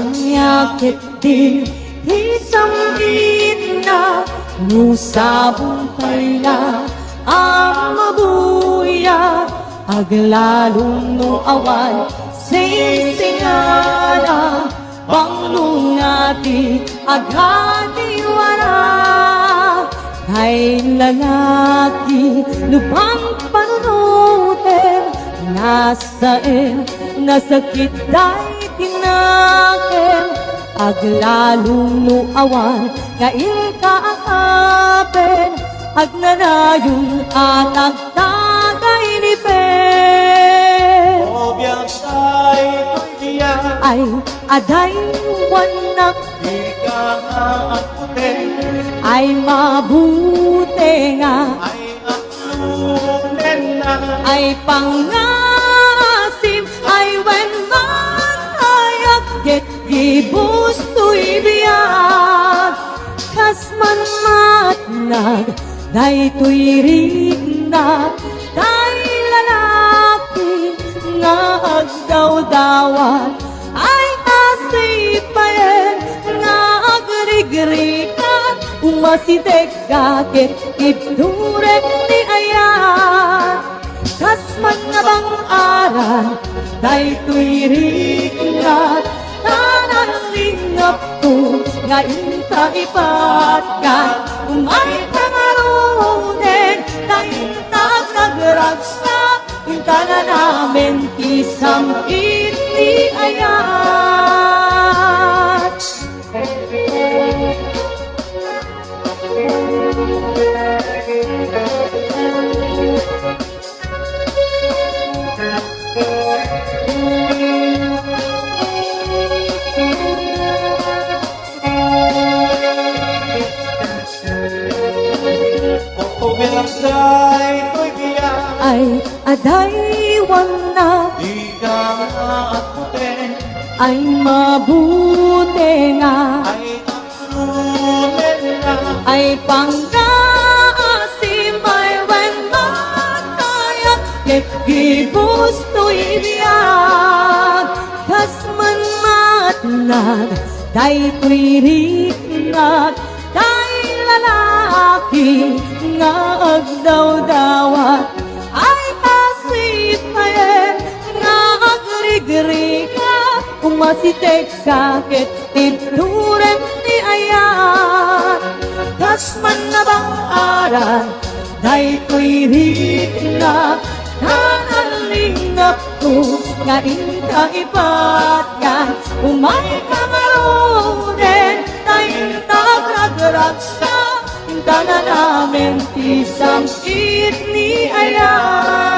Yakit din isang ina Nusabong kaila ang mabuya Aglalong no awan Sisingana Panglungati Agadiwara Kay lalaki Lubang panunutin Nasain Nasakit dahi tinakin Aglalong no awan Ngayon kaakapin Agnanayon at agtagay ni Pen O biyasay tuliyan Ay aday wanak Di ka maakutin Ay mabuti nga Ay aklunin na Ay pangasim Ay when manayak Get gibus to'y biyag Kasman matnag Day to'y rignag Day lalaki Nga agdaw-dawat Ay asipayen Nga agrigrikan Umasitek kakit Ibdurek ni ayan Kasman nga bang aran Day to'y rignag Nanalingap ko Ngayon kaipat ka Umay pangarunin Kaintag nagragsak Inta na namin Isang itni ayat O biyasay tuliyan Ay aday wana Di ka maakutin Ay mabuti nga Ay aklunin na Ay pangkasim Ay when mataya Ket gibus to'y biyag Kasman matnag Day to'y rignag Day lalaki Nga agdaw-dawat Ay asipayen Nga agrigriga Umasitek kakit Tidurem ni ayat Kasman na bang aran Day to'y rignag Nanalingap ko Ngayon kaipat yan Umay kamarunin Taintag nagragsak Hinta na namin Isang itni ayan